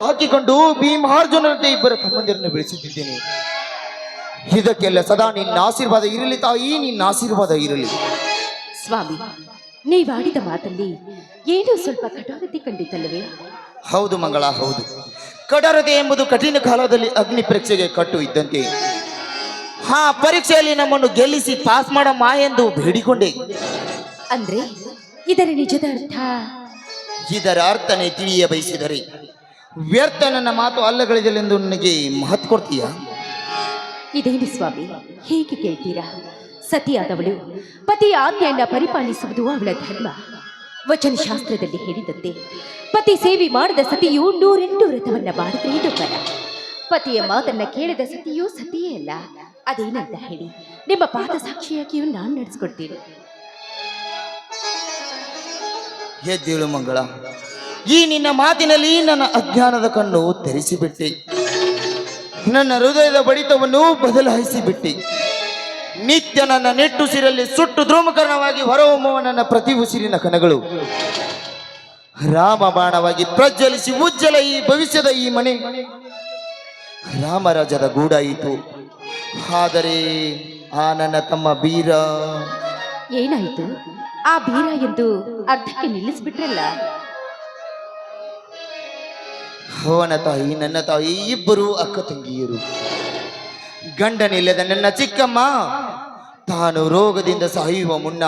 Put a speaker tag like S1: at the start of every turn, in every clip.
S1: ಹಾಕಿಕೊಂಡು ಭೀಮಾರ್ಜುನರಂತೆ ಇಬ್ಬರ ತಮ್ಮಂದಿರನ್ನು ಬೆಳೆಸುತ್ತಿದ್ದೇನೆ. ಇದಕ್ಕೆಲ್ಲ ಸದಾ ನಿನ್ನ ಆಶೀರ್ವಾದ ಇರಲಿ ತಾಯಿ, ನಿನ್ನ ಆಶೀರ್ವಾದ ಇರಲಿ.
S2: ಸ್ವಾಮಿ, ನೀವಾಡಿದ ಮಾತಲ್ಲಿ ಏನೋ ಸ್ವಲ್ಪ ಕಠೋರತೆ ಕಂಡಿತಲ್ಲವೇ?
S1: ಹೌದು ಮಂಗಳ, ಹೌದು. ಕಠೋರತೆ ಎಂಬುದು ಕಠಿಣ ಕಾಲದಲ್ಲಿ ಅಗ್ನಿ ಪರೀಕ್ಷೆಗೆ ಕಟ್ಟು ಇದ್ದಂತೆ. ಪರೀಕ್ಷೆಯಲ್ಲಿ ನಮ್ಮನ್ನು ಗೆಲ್ಲಿಸಿ ಪಾಸ್ ಮಾಡಮ್ಮ ಎಂದು ಬೇಡಿಕೊಂಡೆ.
S2: ಅಂದ್ರೆ ಇದರ ನಿಜದ ಅರ್ಥ?
S1: ಇದರ ಅರ್ಥನೇ ತಿಳಿಯ ಬಯಸಿದರೆ ವ್ಯರ್ಥ ನನ್ನ ಮಾತು ಅಲ್ಲಗಳಿದೆಯೆಂದು ನನಗೆ ಮಹತ್ ಕೊಡ್ತೀಯಾ?
S2: ಇದೇನು ಸ್ವಾಮಿ, ಹೇಗೆ ಕೇಳ್ತೀರಾ? ಸತಿಯಾದವಳು ಪತಿಯ ಆಜ್ಞೆಯನ್ನ ಪರಿಪಾಲಿಸುವುದು ಅವಳ ಧರ್ಮ. ವಚನ ಶಾಸ್ತ್ರದಲ್ಲಿ ಹೇಳಿದಂತೆ ಪತಿ ಸೇವೆ ಮಾಡಿದ ಸತಿಯು 108 ವ್ರತವನ್ನ ಮಾಡಿದ್ರೆ ಇದು ಫಲ. ಪತಿಯ ಮಾತನ್ನ ಕೇಳಿದ ಸತಿಯೂ ಸತಿಯೇ ಅಲ್ಲ. ಅದೇನಂತ ಹೇಳಿ ನಿಮ್ಮ ಪಾದ ಸಾಕ್ಷಿಯಾಗಿಯೂ ನಾನು ನಡೆಸ್ಕೊಡ್ತೀನಿ.
S1: ಎದ್ದೇಳು ಮಂಗಳ, ಈ ನಿನ್ನ ಮಾತಿನಲ್ಲಿ ನನ್ನ ಅಜ್ಞಾನದ ಕಣ್ಣು ತೆರೆಸಿಬಿಟ್ಟೆ. ನನ್ನ ಹೃದಯದ ಬಡಿತವನ್ನು ಬದಲಾಯಿಸಿಬಿಟ್ಟೆ. ನಿತ್ಯ ನನ್ನ ನೆಟ್ಟುಸಿರಲ್ಲಿ ಸುಟ್ಟು ಧೂಮಕರಣವಾಗಿ ಹೊರಹೊಮ್ಮುವ ನನ್ನ ಪ್ರತಿ ಉಸಿರಿನ ಕಣಗಳು ರಾಮ ಬಾಣವಾಗಿ ಪ್ರಜ್ವಲಿಸಿ ಉಜ್ಜಲ ಈ ಭವಿಷ್ಯದ ಈ ಮನೆ ರಾಮರಾಜದ ಗೂಡಾಯಿತು. ಆದರೆ ಆ ನನ್ನ ತಮ್ಮ ಬೀರ
S2: ಏನಾಯಿತು? ಆ ಬೀರ ಎಂದು ಅರ್ಧಕ್ಕೆ ನಿಲ್ಲಿಸ್ಬಿಟ್ರಲ್ಲ.
S1: ಅವನ ತಾಯಿ ನನ್ನ ತಾಯಿ ಇಬ್ಬರು ಅಕ್ಕ ತಂಗಿಯರು. ಗಂಡನಿಲ್ಲದ ನನ್ನ ಚಿಕ್ಕಮ್ಮ ತಾನು ರೋಗದಿಂದ ಸಾಯುವ ಮುನ್ನ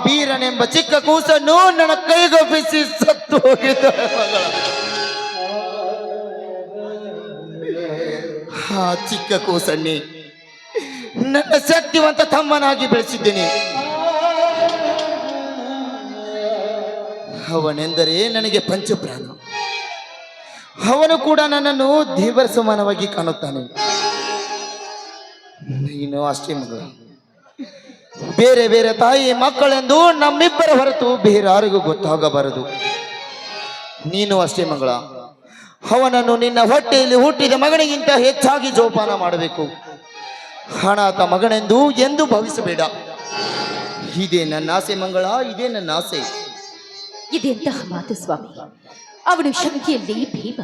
S1: ಬೀರನೆಂಬ ಚಿಕ್ಕ ಕೂಸನ್ನು ನನ್ನ ಕೈಗೊಪ್ಪಿಸಿ ಸತ್ತು ಹೋಗಿದ್ದಾಳೆ. ಚಿಕ್ಕ ಕೂಸನ್ನೇ ನನ್ನ ಶಕ್ತಿವಂತ ತಮ್ಮನಾಗಿ ಬೆಳೆಸಿದ್ದೇನೆ. ಅವನೆಂದರೆ ನನಗೆ ಪಂಚಪ್ರಾಣ. ಅವನು ಕೂಡ ನನ್ನನ್ನು ದೇವರ ಸಮಾನವಾಗಿ ಕಾಣುತ್ತಾನೆ. ನೀನು ಅಷ್ಟೇ ಮಗಳ. ಬೇರೆ ಬೇರೆ ತಾಯಿ ಮಕ್ಕಳೆಂದು ನಮ್ಮಿಬ್ಬರ ಹೊರತು ಬೇರೆ ಯಾರಿಗೂ ಗೊತ್ತಾಗಬಾರದು. ನೀನು ಅಷ್ಟೇ ಮಗಳ. ಅವನನ್ನು ನಿನ್ನ ಹೊಟ್ಟೆಯಲ್ಲಿ ಹುಟ್ಟಿದ ಮಗನಿಗಿಂತ ಹೆಚ್ಚಾಗಿ ಜೋಪಾನ ಮಾಡಬೇಕು. ಅನಾಥ ಮಗನೆಂದು ಎಂದು ಭಾವಿಸಬೇಡ. ಇದೇ ನನ್ನ ಆಸೆ ಮಂಗಳ, ಇದೇ ನನ್ನ ಆಸೆ.
S2: ಇದೆಂತಹ ಮಾತು ಸ್ವಾಮಿ? ಅವನು ಶಕ್ತಿಯಲ್ಲಿ ಭೀಮ,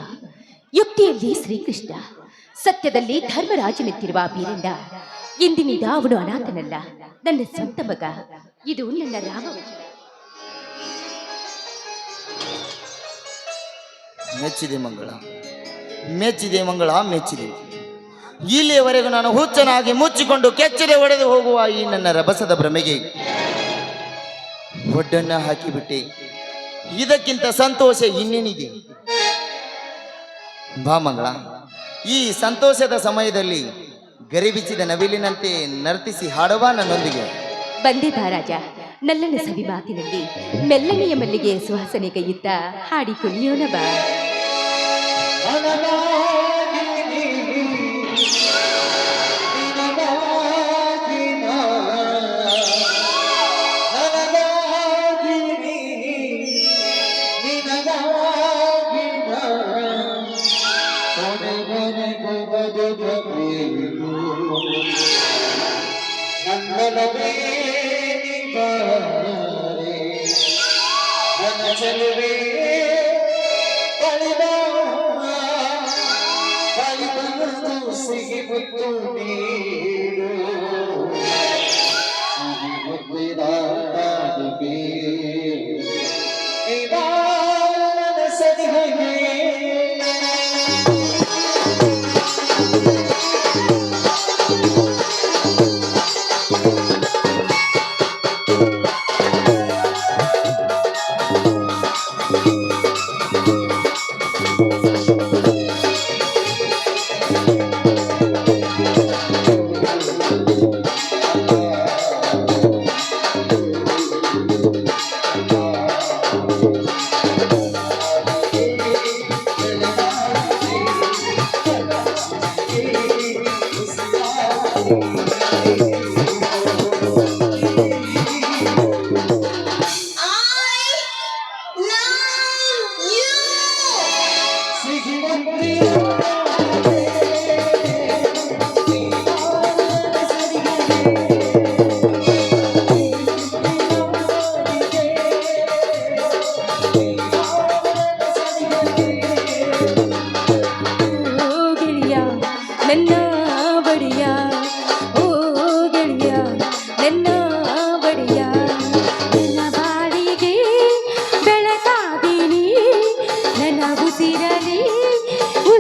S2: ಯುಕ್ತಿಯಲ್ಲಿ ಶ್ರೀಕೃಷ್ಣ, ಸತ್ಯದಲ್ಲಿ ಧರ್ಮರಾಜನೆತ್ತಿರುವ ಬೀರಣ್ಣ. ಇಂದಿನಿಂದ ಅವನು ಅನಾಥನಲ್ಲ, ನನ್ನ ಸ್ವಂತ ಮಗ. ಇದು ನನ್ನ ರಾಮವಚನ.
S1: ಮೆಚ್ಚಿದೆ ಮಂಗಳ, ಮೆಚ್ಚಿದೆ ಮಂಗಳ, ಮೆಚ್ಚಿದೆ. ಇಲ್ಲಿಯವರೆಗೂ ನಾನು ಹುಚ್ಚನಾಗಿ ಮುಚ್ಚಿಕೊಂಡು ಕೆಚ್ಚದೆ ಒಡೆದು ಹೋಗುವ ಈ ನನ್ನ ರಭಸದ ಭ್ರಮೆಗೆ ಒಡ್ಡನ್ನ ಹಾಕಿಬಿಟ್ಟೆ. ಇದಕ್ಕಿಂತ ಸಂತೋಷ ಇನ್ನೇನಿದೆ? ಬಾ ಮಂಗಳ, ಈ ಸಂತೋಷದ ಸಮಯದಲ್ಲಿ ಗರಿಬಿಚ್ಚಿದ ನವಿಲಿನಂತೆ ನರ್ತಿಸಿ ಹಾಡುವ ನನ್ನೊಂದಿಗೆ.
S2: ಬಂದೆ ಮಹಾರಾಜ, ನಲ್ಲನ ಸವಿ ಮಾತಿನಲ್ಲಿ ಮೆಲ್ಲನೆಯ ಮಲ್ಲಿಗೆ ಸುವಾಸನೆ ಕೈಯುತ್ತ ಹಾಡಿ ಕುಣಿಯೋಣ ಬಾ.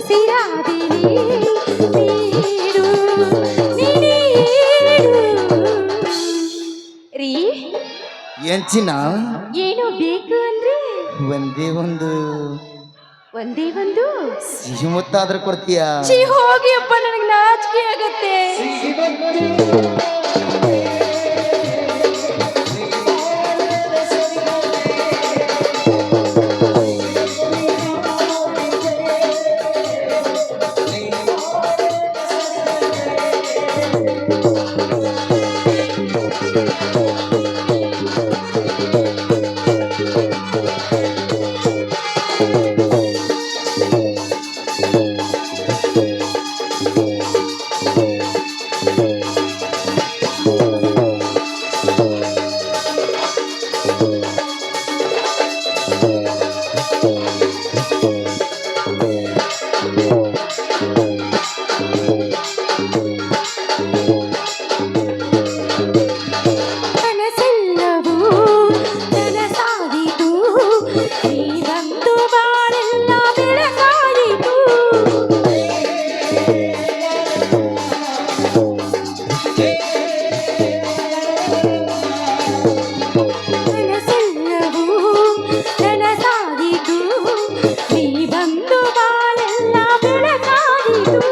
S2: ಉಸಿರಾದಿನಿ ನೀಡು ನೀಡು. ರೀ
S1: ಎಂಚಿನ
S2: ಏನೋ ಬೇಕು ಅಂದ್ರೆ
S1: ಒಂದೇ ಒಂದು
S2: ಒಂದೇ ಒಂದು
S1: ಸಿಹಿ ಮುತ್ತಾದ್ರೂ ಕೊಡ್ತೀಯ?
S2: ಛೀ ಹೋಗಿ ಅಪ್ಪ, ನನಗೆ ನಾಚಿಕೆ ಆಗತ್ತೆ. ಕನಸೆಲ್ಲವೂ ನನಸಾಗಿತು, ನೀ ಬಂದು ಬಾಳೆಲ್ಲ ಬೆಳಗಾಯಿತು. ಕನಸೆಲ್ಲವೂ ನನಸಾಗಿತು, ನೀ ಬಂದು ಬಾಳೆಲ್ಲ ಬೆಳಗಾಯಿತು.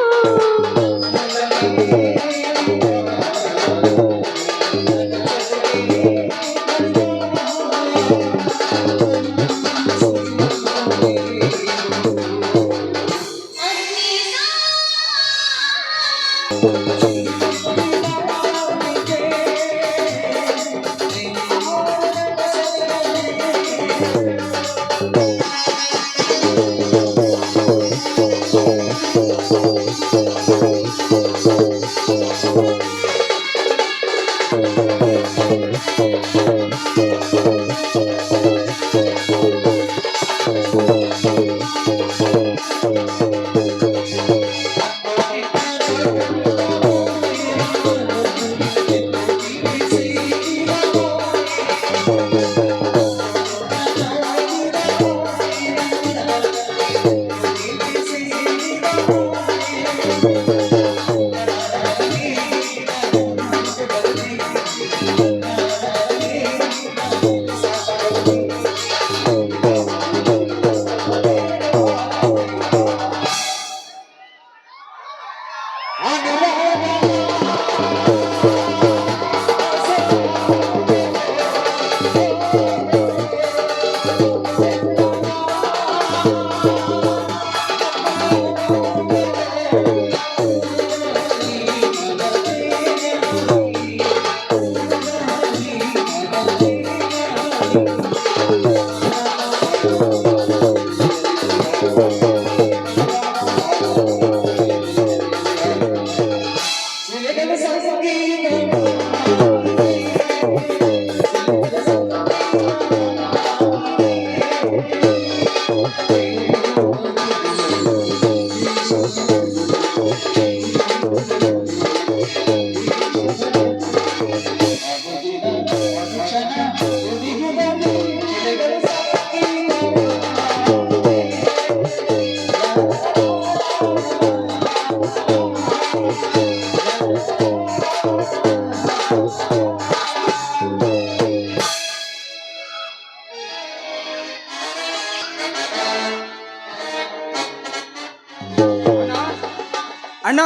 S3: ಅಣ್ಣ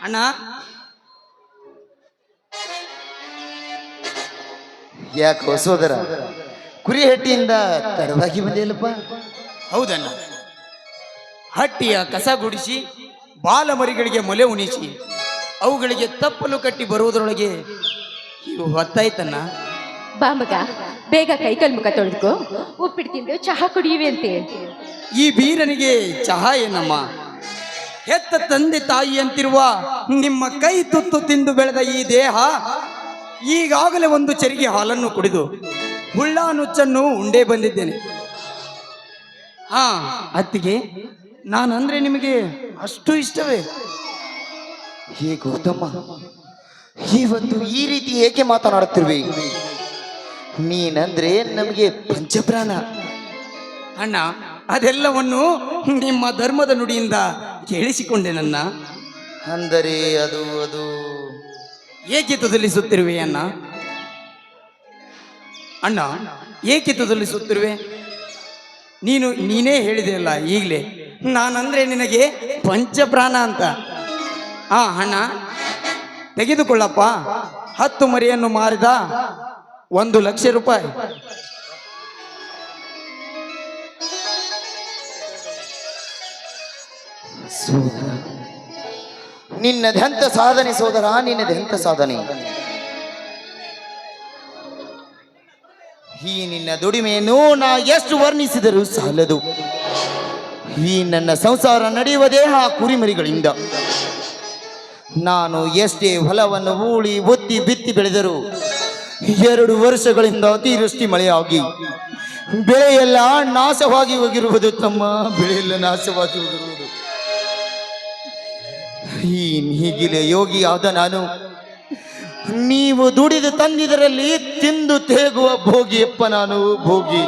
S3: ಅಣ್ಣ
S1: ಯಾಕೋ ಸೋದರ, ಕುರಿ ಹಟ್ಟಿಯಿಂದ ತಡವಾಗಿ ಬಂದಿಲ್ಲಪ್ಪ?
S3: ಹೌದಣ್ಣ, ಹಟ್ಟಿಯ ಕಸ ಗುಡಿಸಿ ಬಾಲಮರಿಗಳಿಗೆ ಮೊಲೆ ಉಣಿಸಿ ಅವುಗಳಿಗೆ ತಪ್ಪಲು ಕಟ್ಟಿ ಬರುವುದರೊಳಗೆ ಇವು ಹೊತ್ತಾಯ್ತಣ್ಣ.
S2: ಬಾ ಮಗ, ಬೇಗ ಕೈಕಲ್ ಮುಖ ತೊಳೆದುಕೋ, ಉಪ್ಪಿಟ್ಟು ತಿಂದು ಚಹಾ ಕುಡಿಯುವೆ ಅಂತೆ.
S3: ಈ ಬೀರನಿಗೆ ಚಹಾ ಏನಮ್ಮ? ಹೆತ್ತ ತಂದೆ ತಾಯಿ ಅಂತಿರುವ ನಿಮ್ಮ ಕೈ ತುತ್ತು ತಿಂದು ಬೆಳೆದ ಈ ದೇಹ ಈಗಾಗಲೇ ಒಂದು ಚರಿಗೆ ಹಾಲನ್ನು ಕುಡಿದು ಹುಳ್ಳ ನುಚ್ಚನ್ನು ಉಂಡೇ ಬಂದಿದ್ದೇನೆ. ಹಾ ಅತ್ತಿಗೆ, ನಾನಂದ್ರೆ ನಿಮಗೆ ಅಷ್ಟು ಇಷ್ಟವೇ?
S1: ಹೇ ಗೌತಮ, ಇವತ್ತು ಈ ರೀತಿ ಏಕೆ ಮಾತನಾಡುತ್ತಿರುವೆ? ನೀನಂದ್ರೆ ನಮಗೆ ಪಂಚಪ್ರಾಣ.
S3: ಅಣ್ಣ, ಅದೆಲ್ಲವನ್ನು ನಿಮ್ಮ ಧರ್ಮದ ನುಡಿಯಿಂದ ಕೇಳಿಸಿಕೊಂಡೆ ನನ್ನ.
S1: ಅಂದರೆ ಅದು ಅದು
S3: ಏಕೆ ತುದಲಿಸುತ್ತಿರುವೆ ಅಣ್ಣ? ಅಣ್ಣ ಏಕೆ ತುದಲಿಸುತ್ತಿರುವೆ? ನೀನೇ ಹೇಳಿದೆಯಲ್ಲ ಈಗಲೇ, ನಾನಂದ್ರೆ ನಿನಗೆ ಪಂಚಪ್ರಾಣ ಅಂತ. ಅಣ್ಣ ತೆಗೆದುಕೊಳ್ಳಪ್ಪ, 10 ಮರಿಯನ್ನು ಮಾರಿದ 1,00,000 ರೂಪಾಯಿ.
S1: ಸೋದರ, ನಿನ್ನದೆಂತ ಸಾಧನೆ ಸೋದರ, ನಿನ್ನದೆಂತ ಸಾಧನೆ. ಈ ನಿನ್ನ ದುಡಿಮೆಯನ್ನು ನಾ ಎಷ್ಟು ವರ್ಣಿಸಿದರೂ ಸಾಲದು. ಈ ನನ್ನ ಸಂಸಾರ ನಡೆಯುವುದೇ ಆ ಕುರಿಮರಿಗಳಿಂದ. ನಾನು ಎಷ್ಟೇ ಹೊಲವನ್ನು ಹೂಳಿ ಒತ್ತಿ ಬಿತ್ತಿ ಬೆಳೆದರೂ 2 ವರ್ಷಗಳಿಂದ ಅತಿವೃಷ್ಟಿ ಮಳೆಯಾಗಿ ಬೆಳೆಯೆಲ್ಲ ನಾಶವಾಗಿ ಹೋಗಿರುವುದು ತಮ್ಮ, ಬೆಳೆಯೆಲ್ಲ ನಾಶವಾಗಿ ಹೋಗಿರುವುದು. ಈ ಹೀಗಿಲೆ ಯೋಗಿಯಾದ ನಾನು ನೀವು ದುಡಿದು ತಂದಿದರಲ್ಲಿ ತಿಂದು ತೇಗುವ ಭೋಗಿಯಪ್ಪ, ನಾನು ಭೋಗಿ.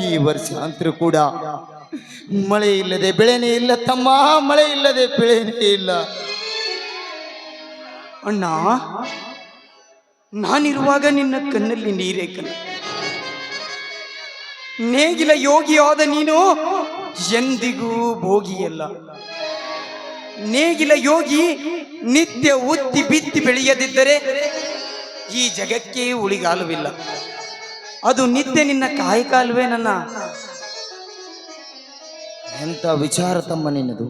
S1: ಈ ವರ್ಷ ಅಂತರೂ ಕೂಡ ಮಳೆ ಇಲ್ಲದೆ ಬೆಳೆನೇ ಇಲ್ಲ ತಮ್ಮ, ಮಳೆ ಇಲ್ಲದೆ ಬೆಳೆನೇ ಇಲ್ಲ.
S3: ಅಣ್ಣ, ನಾನಿರುವಾಗ ನಿನ್ನ ಕಣ್ಣಲ್ಲಿ ನೀರೇ ಕಣ್ಣ. ನೇಗಿಲ ಯೋಗಿಯಾದ ನೀನು ಎಂದಿಗೂ ಭೋಗಿಯಲ್ಲ. ನೇಗಿಲ ಯೋಗಿ ನಿತ್ಯ ಉತ್ತಿ ಬಿತ್ತಿ ಬೆಳೆಯದಿದ್ದರೆ ಈ ಜಗಕ್ಕೆ ಉಳಿಗಾಲವಿಲ್ಲ. ಅದು ನಿತ್ಯ ನಿನ್ನ ಕಾಯಕಾಲವೇ ನನ್ನ.
S1: ಎಂತ ವಿಚಾರ ತಮ್ಮ ನಿನ್ನದು.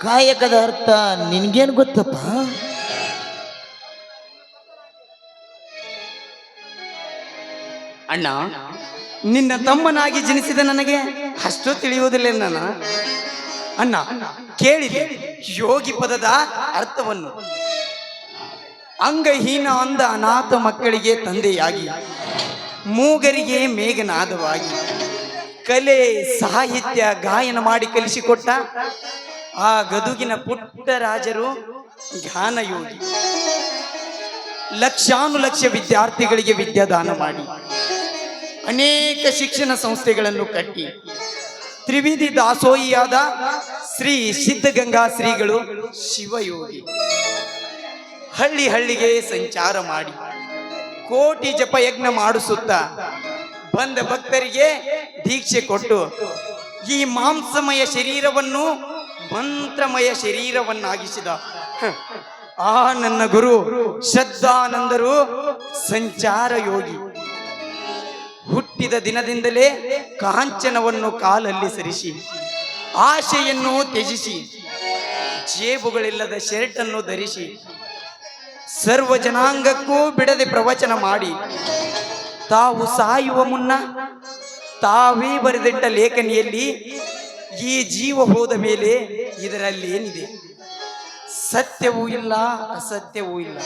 S1: ಕಾಯಕದ ಅರ್ಥ ನಿನ್ಗೇನು ಗೊತ್ತಪ್ಪ?
S3: ಅಣ್ಣ, ನಿನ್ನ ತಮ್ಮನಾಗಿ ಜನಿಸಿದ ನನಗೆ ಅಷ್ಟು ತಿಳಿಯುವುದಿಲ್ಲ ನನ್ನ. ಅಣ್ಣ ಕೇಳಿದೆ ಯೋಗಿ ಪದದ ಅರ್ಥವನ್ನು. ಅಂಗಹೀನ ಅಂದ ಅನಾಥ ಮಕ್ಕಳಿಗೆ ತಂದೆಯಾಗಿ, ಮೂಗರಿಗೆ ಮೇಘನಾದವಾಗಿ, ಕಲೆ ಸಾಹಿತ್ಯ ಗಾಯನ ಮಾಡಿ ಕಲಿಸಿಕೊಟ್ಟ ಆ ಗದುಗಿನ ಪುಟ್ಟ ರಾಜರು ಗಾನಯೋಗಿ. ಲಕ್ಷಾನುಲಕ್ಷ ವಿದ್ಯಾರ್ಥಿಗಳಿಗೆ ವಿದ್ಯಾದಾನ ಮಾಡಿ ಅನೇಕ ಶಿಕ್ಷಣ ಸಂಸ್ಥೆಗಳನ್ನು ಕಟ್ಟಿ ತ್ರಿವಿಧಿ ದಾಸೋಹಿಯಾದ ಶ್ರೀ ಸಿದ್ಧಗಂಗಾ ಶ್ರೀಗಳು ಶಿವಯೋಗಿ. ಹಳ್ಳಿ ಹಳ್ಳಿಗೆ ಸಂಚಾರ ಮಾಡಿ ಕೋಟಿ ಜಪಯಜ್ಞ ಮಾಡಿಸುತ್ತಾ ಬಂದ ಭಕ್ತರಿಗೆ ದೀಕ್ಷೆ ಕೊಟ್ಟು ಈ ಮಾಂಸಮಯ ಶರೀರವನ್ನು ಮಂತ್ರಮಯ ಶರೀರವನ್ನಾಗಿಸಿದ ಆ ನನ್ನ ಗುರು ಶ್ರದ್ಧಾನಂದರು ಸಂಚಾರ ಯೋಗಿ. ಹುಟ್ಟಿದ ದಿನದಿಂದಲೇ ಕಾಂಚನವನ್ನು ಕಾಲಲ್ಲಿ ಸರಿಸಿ, ಆಶೆಯನ್ನು ತ್ಯಜಿಸಿ, ಜೇಬುಗಳಿಲ್ಲದ ಶರ್ಟ್ ಅನ್ನು ಧರಿಸಿ, ಸರ್ವ ಜನಾಂಗಕ್ಕೂ ಬಿಡದೆ ಪ್ರವಚನ ಮಾಡಿ, ತಾವು ಸಾಯುವ ಮುನ್ನ ತಾವೇ ಬರೆದಿಟ್ಟ ಲೇಖನಿಯಲ್ಲಿ ಈ ಜೀವ ಹೋದ ಮೇಲೆ ಇದರಲ್ಲಿ ಏನಿದೆ, ಸತ್ಯವೂ ಇಲ್ಲ, ಅಸತ್ಯವೂ ಇಲ್ಲ,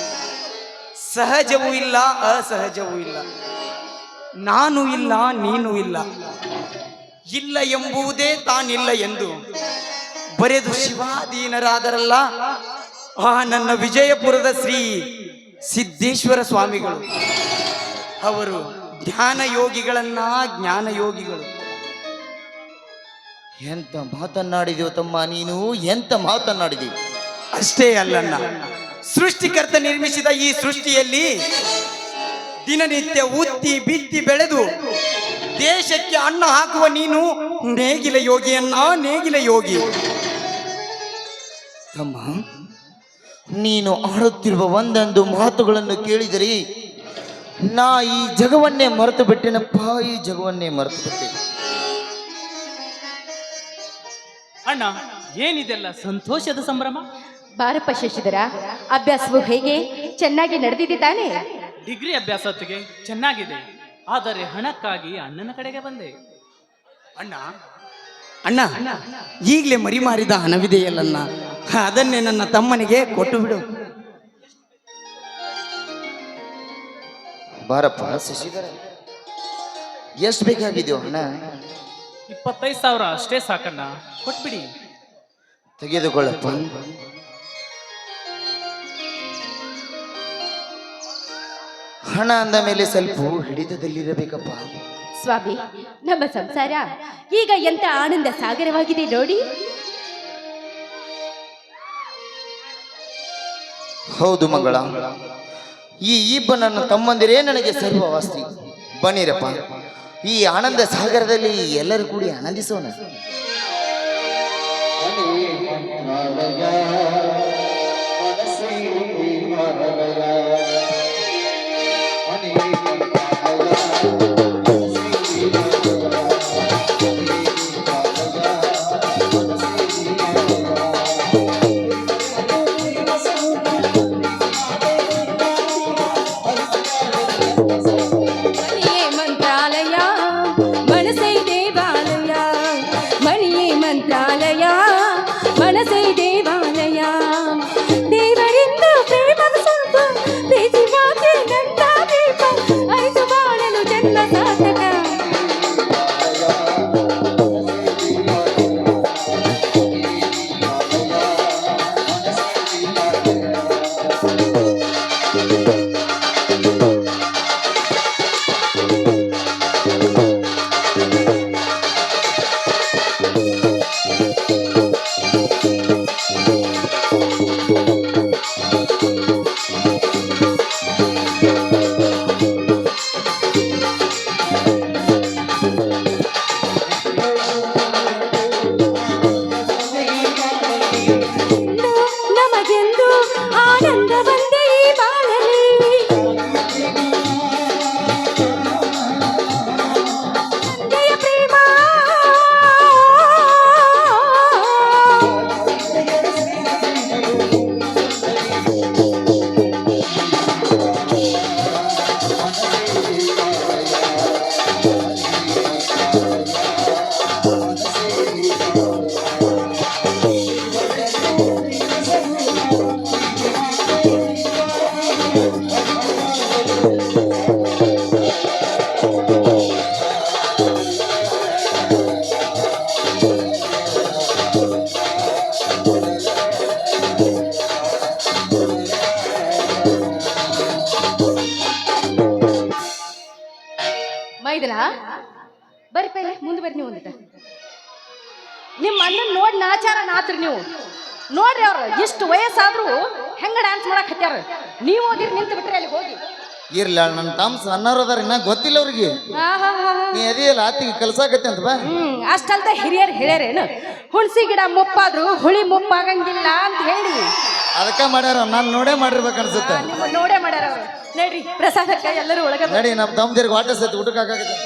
S3: ಸಹಜವೂ ಇಲ್ಲ, ಅಸಹಜವೂ ಇಲ್ಲ, ನಾನು ಇಲ್ಲ, ನೀನು ಇಲ್ಲ, ಇಲ್ಲ ಎಂಬುದೇ ತಾನಿಲ್ಲ ಎಂದು ಬರೆದು ಶಿವಾಧೀನರಾದರಲ್ಲ ಆ ನನ್ನ ವಿಜಯಪುರದ ಶ್ರೀ ಸಿದ್ದೇಶ್ವರ ಸ್ವಾಮಿಗಳು. ಅವರು ಧ್ಯಾನ ಯೋಗಿಗಳನ್ನ ಜ್ಞಾನ ಯೋಗಿಗಳು.
S1: ಎಂತ ಮಾತನ್ನಾಡಿದೆವು ತಮ್ಮ ನೀನು, ಎಂತ ಮಾತನ್ನಾಡಿದೆವು.
S3: ಅಷ್ಟೇ ಅಲ್ಲಣ್ಣ, ಸೃಷ್ಟಿಕರ್ತ ನಿರ್ಮಿಸಿದ ಈ ಸೃಷ್ಟಿಯಲ್ಲಿ ದಿನನಿತ್ಯ ಉತ್ತಿ ಬಿತ್ತಿ ಬೆಳೆದು ದೇಶಕ್ಕೆ ಅನ್ನ ಹಾಕುವ ನೀನು ನೇಗಿಲ ಯೋಗಿಯನ್ನ, ನೇಗಿಲ ಯೋಗಿ.
S1: ತಮ್ಮ, ನೀನು ಆಡುತ್ತಿರುವ ಒಂದೊಂದು ಮಾತುಗಳನ್ನು ಕೇಳಿದರೆ ನಾ ಈ ಜಗವನ್ನೇ ಮರೆತು ಬಿಟ್ಟೆನಪ್ಪ, ಈ ಜಗವನ್ನೇ ಮರೆತು ಬಿಟ್ಟೆ.
S4: ಅಣ್ಣ, ಏನಿದೆಲ್ಲ ಸಂತೋಷದ ಸಂಭ್ರಮ?
S2: ಬಾರಪ್ಪ ಶಶಿಧರ, ಅಭ್ಯಾಸವು ಹೇಗೆ? ಚೆನ್ನಾಗಿ ನಡೆದಿದೆ ತಾನೇ?
S4: ಡಿಗ್ರಿ ಅಭ್ಯಾಸತ್ತಿಗೆ ಚೆನ್ನಾಗಿದೆ, ಆದರೆ ಹಣಕ್ಕಾಗಿ ಅಣ್ಣನ ಕಡೆಗೆ ಬಂದೆ.
S3: ಅಣ್ಣ ಅಣ್ಣ ಈಗಲೇ ಮರಿ ಮಾರಿದ ಹಣವಿದೆಯಲ್ಲ, ಅದನ್ನೇ ನನ್ನ ತಮ್ಮನಿಗೆ ಕೊಟ್ಟು ಬಿಡು.
S1: ಬಾರಪ್ಪ ಶಶಿಧರ, ಎಷ್ಟು ಬೇಕಾಗಿದೆಯೋ ಹಣ?
S4: 25,000 ಅಷ್ಟೇ ಸಾಕಣ್ಣ, ಕೊಟ್ಬಿಡಿ.
S1: ತೆಗೆದುಕೊಳ್ಳಪ್ಪ. ಹಣ ಅಂದ ಮೇಲೆ ಸ್ವಲ್ಪ ಹಿಡಿತದಲ್ಲಿರಬೇಕಪ್ಪ.
S2: ಸ್ವಾಮಿ, ನಮ್ಮ ಸಂಸಾರ ಈಗ ಎಂತ ಆನಂದ ಸಾಗರವಾಗಿದೆ ನೋಡಿ.
S1: ಹೌದು ಮಂಗಳ, ಈ ಇಬ್ಬ ನನ್ನ ತಮ್ಮಂದಿರೇ ನನಗೆ ಸರ್ವವಾಸ್ತಿ. ಬನ್ನಿರಪ್ಪ, ಈ ಆನಂದ ಸಾಗರದಲ್ಲಿ ಎಲ್ಲರೂ ಕೂಡಿ ಆನಂದಿಸೋಣ.
S2: ಮನೆಯೇ ಮಂತ್ರಾಲಯ, ಮನಸೈ ದೇವಾಲಯ. ಮನೆಯೇ ಮಂತ್ರಾಲಯ, ಮನಸೈ ದೇವಾಲಯ. ದೇವರಿಂದ ಪ್ರೇಮದ ಸ್ವಲ್ಪ ಪ್ರೀತಿ ಮಾತೆ ನನ್ನ ದೀಪ. ಐದು ಬಾಳಲು ಜನ್ಮ ಸಾರ್ಥಕ. ನಮಗೆಂದು ಆನಂದ ಬಂದೇ ಈ ಬಾಳಲಿ. ತಂದೆಯ ಪ್ರೇಮ ಮೈದನ ಬರ್ರಿ ಪೈಲೆ ಮುಂದೆ ಬರ್ರಿ. ನೀವು ಒಂದಿಟ ನಿಮ್ಮ ಅಣ್ಣನ್ ನೋಡಿ ನಾಚಾರ ನಾತ್ರಿ. ನೀವು ನೋಡ್ರಿ, ಅವ್ರು ಇಷ್ಟು ವಯಸ್ಸಾದ್ರೂ ಹೆಂಗ ಡ್ಯಾನ್ಸ್ ಮಾಡಕ್ ಹತ್ಯಾರ. ನೀವು ಓದಿರಿ ನಿಂತು ಬಿಟ್ರಿ ಅಲ್ಲಿ ಹೋಗಿ.
S1: ಇರ್ಲ, ನನ್ನ ತಮ್ಮ ಸಣ್ಣವ್ರು ಅದಾರ, ಇನ್ನ ಗೊತ್ತಿಲ್ಲ ಅವ್ರಿಗೆ. ನೀ ಅದಿಯಲ್ಲ ಆತಿಗೆ ಕಲ್ಸಾಕತ್ತೆ ಅಂತ ಬಾ.
S2: ಅಷ್ಟಲ್ದ ಹಿರಿಯರು ಹೇಳ್ಯಾರೇನು, ಹುಣಸಿ ಗಿಡ ಮುಪ್ಪಾದ್ರು ಹುಳಿ ಮುಪ್ಪಾಗಂಗಿಲ್ಲ ಅಂತ ಹೇಳಿ
S1: ಅದಕ್ಕ ಮಾಡ್ಯಾರ. ನಾನು ನೋಡೇ ಮಾಡಿರ್ಬೇಕು ಅನ್ಸುತ್ತೆ.
S2: ನಿಮ್ಮ ನೋಡೇ ಮಾಡ್ಯಾರ ಅವ್ರು. ನಡ್ರಿ ಪ್ರಸಾದಕ್ಕ ಎಲ್ಲರೂ ಒಳಗ
S1: ನಡಿ, ನಮ್ಮ ತಮ್ಮದಿರಿಗೆ ವಾಟ ಸತಿ ಊಟಕ್ಕೆ ಹಾಕಾಕತ್ತೆ.